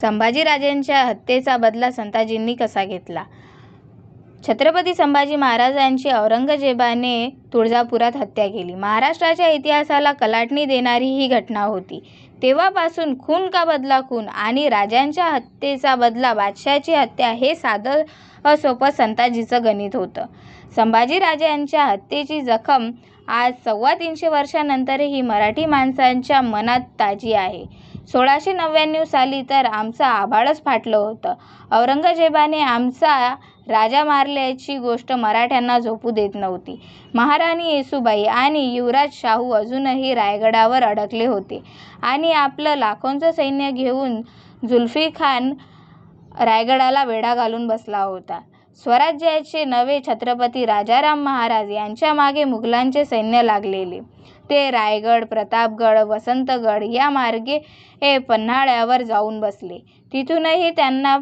संभाजीराजेंच्या हत्येचा बदला संताजींनी कसा घेतला? छत्रपती संभाजी महाराजांची औरंगजेबाने तुळजापुरात हत्या केली. महाराष्ट्राच्या इतिहासाला कलाटणी देणारी ही घटना होती. तेव्हापासून खून का बदला खून आणि राजांच्या हत्येचा बदला बादशाहाची हत्या हे साधं सोपं संताजीचं गणित होतं. संभाजीराजांच्या हत्येची जखम आज 350 वर्षांनंतरही मराठी माणसांच्या मनात ताजी आहे. 1699 साली तर आमचं आभाळच फाटलं होतं. औरंगजेबाने आमचा राजा मारल्याची गोष्ट मराठ्यांना झोपू देत नव्हती. महाराणी येसूबाई आणि युवराज शाहू अजूनही रायगडावर अडकले होते आणि आपलं लाखोंचं सैन्य घेऊन जुल्फिखान रायगडाला वेढा घालून बसला होता. स्वराज्याचे नवे छत्रपती राजाराम महाराज यांच्या मागे मुघलांचे सैन्य लागलेले. ते रायगड, प्रतापगड, वसंतगड या मार्गे पन्हाळ्यावर जाऊन बसले. तिथूनही त्यांना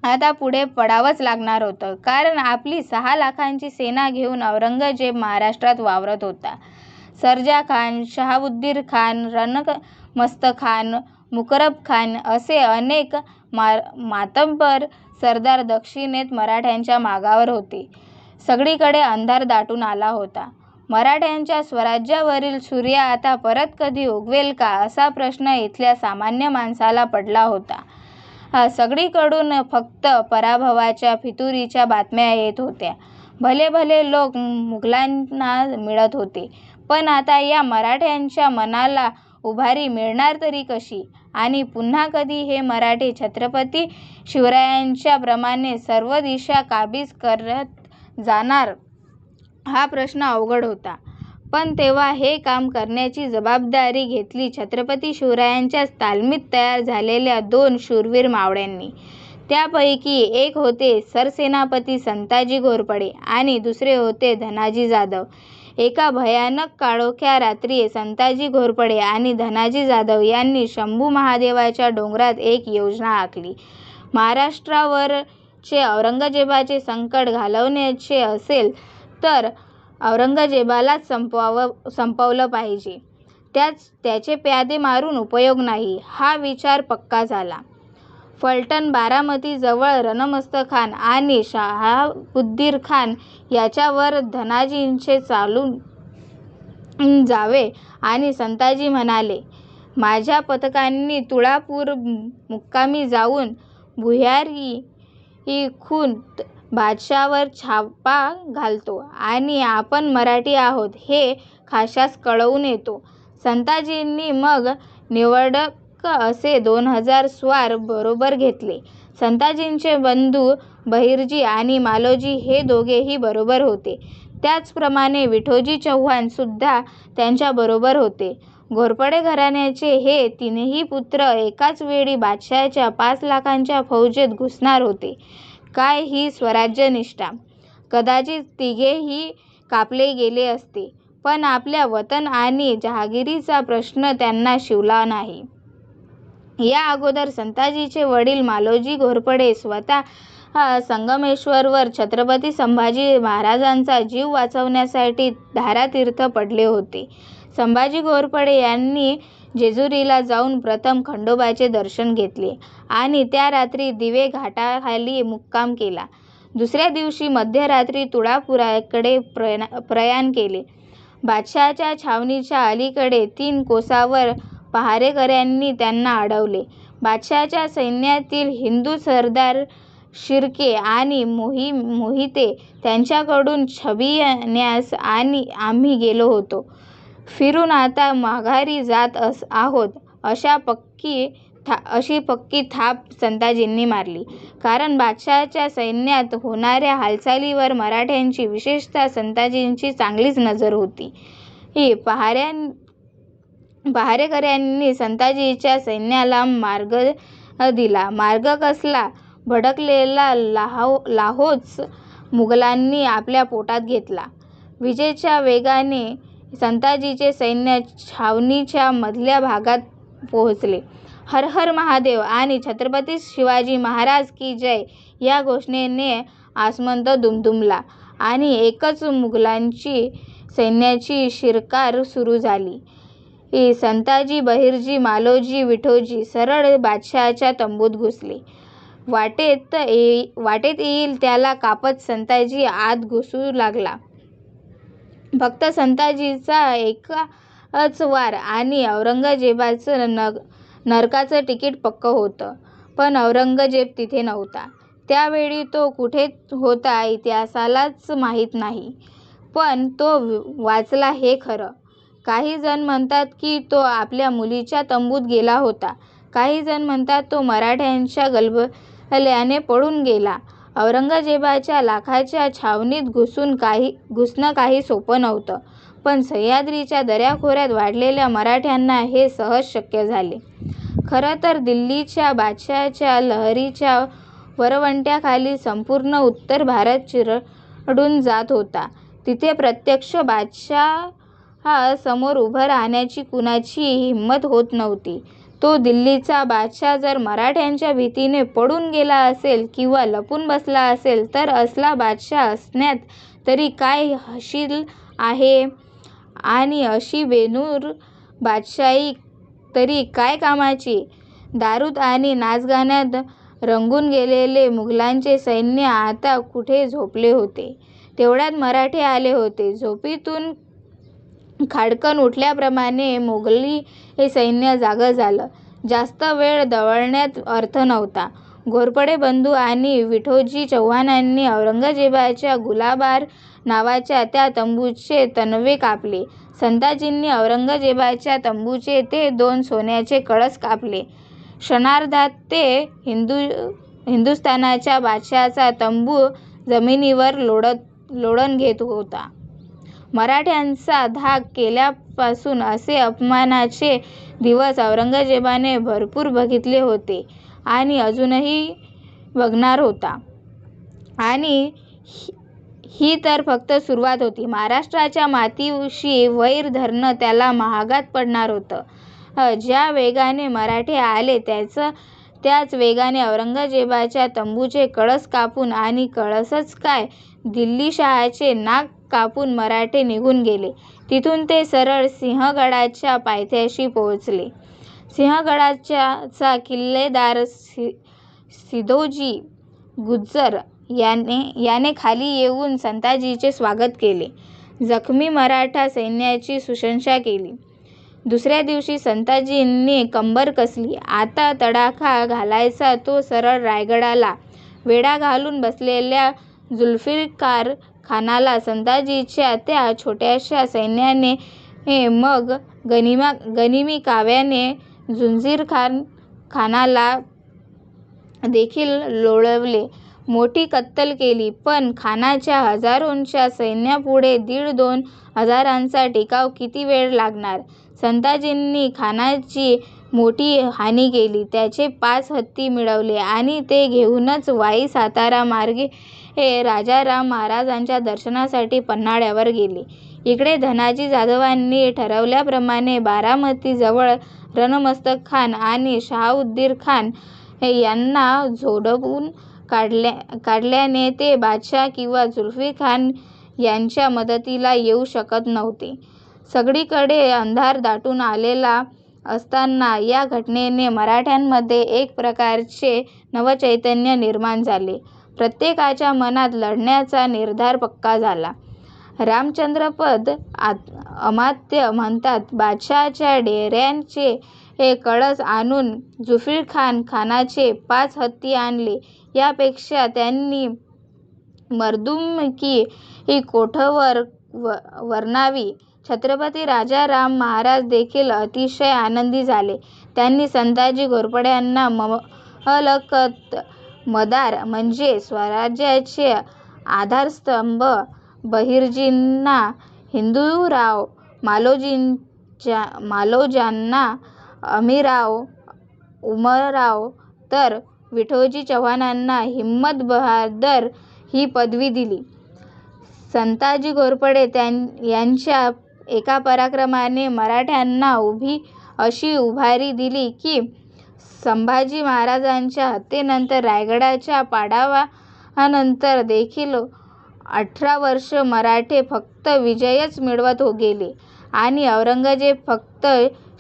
आता पुढे पडावंच लागणार होतं, कारण आपली 6 लाखांची सेना घेऊन औरंगजेब महाराष्ट्रात वावरत होता. सर्जा खान, शहाबुद्दीन खान, रणमस्तखान, मुकरब खान असे अनेक मातब्बर सरदार दक्षिणेत मराठ्यांच्या मागावर होते. सगळीकडे अंधार दाटून आला होता. मराठ्यांच्या स्वराज्यावरील सूर्य आता परत कधी उगवेल का, असा प्रश्न इथल्या सामान्य माणसाला पडला होता. सगळीकडून फक्त पराभवाच्या फितुरीच्या बातम्या येत होत्या. भले भले लोक मुघलांना मिळत होते, पण आता या मराठ्यांच्या मनाला उभारी मिळणार तरी कशी आणि पुन्हा कधी हे मराठे छत्रपती शिवरायांच्या प्रमाणे सर्व दिशा काबीज करत जाणार, हा प्रश्न अवघड होता. पण तेव्हा हे काम करण्याची जबाबदारी घेतली छत्रपती शिवरायांच्याच तालमीत तयार झालेल्या 2 शूरवीर मावळ्यांनी. त्यापैकी एक होते सरसेनापती संताजी घोरपडे आणि दुसरे होते धनाजी जाधव. एका भयानक काळोख्या रात्री संताजी घोरपडे आणि धनाजी जाधव यांनी शंभू महादेवाच्या डोंगरात एक योजना आखली. महाराष्ट्रावरचे औरंगजेबाचे संकट घालवायचे असेल तर औरंगजेबालाच संपवलं पाहिजे. त्याचे प्यादे मारून उपयोग नाही, हा विचार पक्का झाला. फलटण, बारामतीजवळ रणमस्तखान आणि शहाबुद्दीन खान याच्यावर धनाजींचे चालून जावे आणि संताजी म्हणाले, माझ्या पथकांनी तुळापूर मुक्कामी जाऊन भुयारी खुर्द बादशाहावर छापा घालतो आणि आपण मराठी आहोत हे खाशास कळवून येतो. संताजींनी मग निवडक असे 2000 स्वार बरोबर घेतले. संताजींचे बंधू बहिर्जी आणि मालोजी हे दोघेही बरोबर होते. त्याचप्रमाणे विठोजी चव्हाण सुद्धा त्यांच्याबरोबर होते. घोरपडे घराण्याचे हे 3ही पुत्र एकाच वेळी बादशाहाच्या 5 लाखांच्या फौजेत घुसणार होते. काय ही स्वराज्यनिष्ठा! कदाचित तिघेही कापले गेले असते, पण आपल्या वतन आणि जहागिरीचा प्रश्न त्यांना शिवला नाही. या अगोदर संताजीचे वडील मालोजी घोरपडे स्वतः संगमेश्वरवर छत्रपती संभाजी महाराजांचा जीव वाचवण्यासाठी धारातीर्थी पडले होते. संभाजी घोरपडे यांनी जेजुरीला जाऊन प्रथम खंडोबाचे दर्शन घेतले आणि त्या रात्री दिवे घाटाखाली मुक्काम केला. दुसऱ्या दिवशी मध्यरात्री तुळापुराकडे प्रयाण केले. बादशाहाच्या छावणीच्या अलीकडे 3 कोसावर पहारेकऱ्यांनी त्यांना अडवले. बादशाहाच्या सैन्यातील हिंदू सरदार शिर्के आणि मोहिते त्यांच्याकडून छबिन्यास आम्ही गेलो होतो. फिरून आता माघारी जात आहोत अशी पक्की थाप संताजींनी मारली. कारण बादशाहाच्या सैन्यात होणाऱ्या हालचालीवर मराठ्यांची, विशेषतः संताजींची चांगलीच नजर होती. पहारेकऱ्यांनी संताजीच्या सैन्याला मार्ग दिला. मार्ग कसला? भडकलेला लाहोच मुघलांनी आपल्या पोटात घेतला. विजेच्या वेगाने संताजीचे सैन्य छावणीच्या मधल्या भागात पोहोचले. हर हर महादेव आणि छत्रपती शिवाजी महाराज की जय या घोषणेने आसमंत दुमदुमला आणि एकच मुघलांची सैन्याची शिरकार सुरू झाली. संताजी, बहिर्जी, मालोजी, विठोजी सरळ बादशहाच्या तंबूत घुसले. वाटेत येईल त्याला कापत संताजी आत घुसू लागला. फक्त संताजीचा एकाच वार आणि औरंगजेबाचं नरकाचं तिकीट पक्कं होतं. पण औरंगजेब तिथे नव्हता. त्यावेळी तो कुठे होता इतिहासालाच माहीत नाही. पण तो वाचला हे खरं. काही जण म्हणतात की तो आपल्या मुलीच्या तंबूत गेला होता. काही जण म्हणतात तो मराठ्यांच्या गलबल्याने पळून गेला. औरंगजेबाच्या लाखाच्या छावणीत घुसणं काही सोपं नव्हतं. पण सह्याद्रीच्या दऱ्याखोऱ्यात वाढलेल्या मराठ्यांना हे सहज शक्य झाले. खरं तर दिल्लीच्या बादशहाच्या लहरीच्या वरवंट्याखाली संपूर्ण उत्तर भारत चिरडून जात होता. तिथे प्रत्यक्ष बादशहासमोर उभं राहण्याची कुणाची हिंमत होत नव्हती. तो दिल्लीचा बादशहा जर मराठ्यांच्या भीतीने पळून गेला असेल किंवा लपून बसला असेल तर असला बादशहा असण्यात तरी काय हशील आहे? आणि अशी बेनूर बादशाही तरी काय कामाची? दारूत आणि नाचगाण्यात रंगून गेलेले मुघलांचे सैन्य आता कुठे झोपले होते. तेवढ्यात मराठे आले होते. झोपेतून खाडकन उठल्याप्रमाणे मोगली सैन्य जागं झालं. जास्त वेळ दवडण्यात अर्थ नव्हता. घोरपडे बंधू आणि विठोजी चव्हाणांनी औरंगजेबाच्या गुलाबार नावाच्या त्या तंबूचे तणवे कापले. संताजींनी औरंगजेबाच्या तंबूचे ते 2 सोन्याचे कळस कापले. क्षणार्धात ते हिंदुस्थानाच्या बादशहाचा तंबू जमिनीवर लोळण घेत होता. मराठ्यांचा धाक केल्यापासून असे अपमानाचे दिवस औरंगजेबाने भरपूर बघितले होते आणि अजूनही बघणार होता. आणि ही तर फक्त सुरुवात होती. महाराष्ट्राच्या मातीशी वैर धरणं त्याला महागात पडणार होतं. ज्या वेगाने मराठे आले त्याच वेगाने औरंगजेबाच्या तंबूचे कळस कापून आणि कळसच काय दिल्लीशहाचे नाक कापून मराठे निघून गेले. तिथून ते सरळ सिंहगडाच्या पायथ्याशी पोहोचले. सिंहगडाचा किल्लेदार सिधोजी गुज्जर याने खाली येऊन संताजीचे स्वागत केले. जखमी मराठा सैन्याची सुशंसा केली. दुसऱ्या दिवशी संताजींनी कंबर कसली. आता तडाखा घालायचा तो सरळ रायगडाला. वेढा घालून बसलेल्या जुल्फिकार खानाला संताजीच्या त्या छोट्याशा सैन्याने मग गनिमी काव्याने जंजीर खानाला देखील लोळवले. मोठी कत्तल केली. पण खानाच्या हजारोंच्या सैन्यापुढे 1,500-2 हजारांचा टिकाव किती वेळ लागणार? संताजींनी खानाची मोठी हानी केली. त्याचे 5 हत्ती मिळवले आणि ते घेऊनच वाई सातारा मार्गे राजाराम महाराजांच्या दर्शनासाठी पन्हाळ्यावर गेले. इकडे धनाजी जाधवांनी ठरवल्याप्रमाणे बारामतीजवळ रणमस्तक खान आणि शहाबुद्दीन खान यांना झोडपून काढल्याने ते बादशाह किंवा जुल्फिकार यांच्या मदतीला येऊ शकत नव्हते. सगळीकडे अंधार दाटून आलेला असताना या घटनेने मराठ्यांमध्ये एक प्रकारचे नवचैतन्य निर्माण झाले. प्रत्येकाच्या मनात लढण्याचा निर्धार पक्का झाला. रामचंद्रपंत अमात्य म्हणतात, बादशहाच्या डेऱ्यांचे कळस आणून जुल्फिकार खानाचे 5 हत्ती आणले. यापेक्षा त्यांनी मर्दुमकी कोठवर वर्णावी. छत्रपती राजाराम महाराज देखील अतिशय आनंदी झाले. त्यांनी संताजी घोरपड्यांना मलकत मदार म्हणजे स्वराज्याचे आधारस्तंभ, बहिर्जींना हिंदूराव, मालोजांना अमीराव, उमराव तर विठोजी चव्हाणांना हिम्मत बहादर ही पदवी दिली. संताजी घोरपडे यांच्या एका पराक्रमाने मराठ्यांना अशी उभारी दिली की संभाजी महाराजांच्या हत्येनंतर रायगडाच्या पाडावानंतर देखील 18 वर्षे मराठे फक्त विजयच मिळवत गेले आणि औरंगजेब फक्त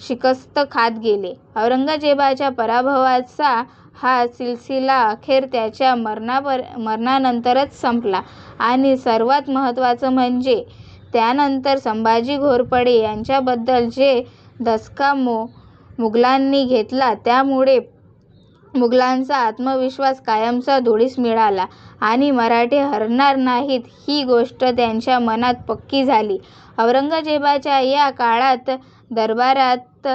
शिकस्त खात गेले. औरंगजेबाच्या पराभवाचा हा सिलसिला अखेर त्याच्या मरणानंतरच संपला आणि सर्वात महत्त्वाचं म्हणजे त्यानंतर संभाजी घोरपडे यांच्याबद्दल जे धसका मुघलांनी घेतला त्यामुळे मुघलांचा आत्मविश्वास कायमचा धुळीस मिळाला आणि मराठे हरणार नाहीत ही गोष्ट त्यांच्या मनात पक्की झाली. औरंगजेबाच्या या काळात दरबारात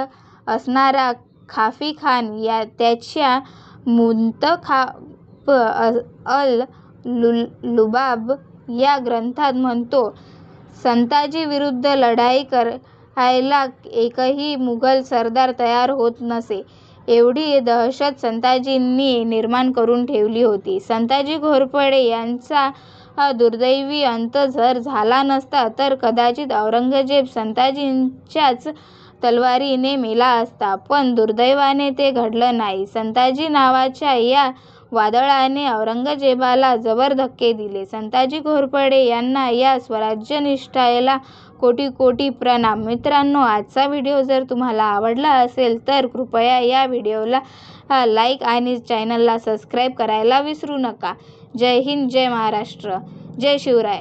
असणारा खाफी खान त्याच्या मुंतखाब अल लुबाब या ग्रंथात म्हणतो, संताजी विरुद्ध लढाई करायला एकही मुघल सरदार तयार होत नसे. एवढी दहशत संताजींनी निर्माण करून ठेवली होती. संताजी घोरपडे यांचा दुर्दैवी अंत जर झाला नसता तर कदाचित औरंगजेब संताजींच्याच तलवारीने मेला असता. पण दुर्दैवाने ते घडलं नाही. संताजी नावाच्या या वादळाने औरंगजेबाला जबर धक्के दिले. संताजी घोरपडे यांना या स्वराज्यनिष्ठाला कोटी कोटी प्रणाम. मित्रांनो, आजचा व्हिडिओ जर तुम्हाला आवडला असेल तर कृपया या व्हिडिओला लाईक आणि चॅनलला सबस्क्राईब करायला विसरू नका. जय हिंद, जय महाराष्ट्र, जय शिवराय.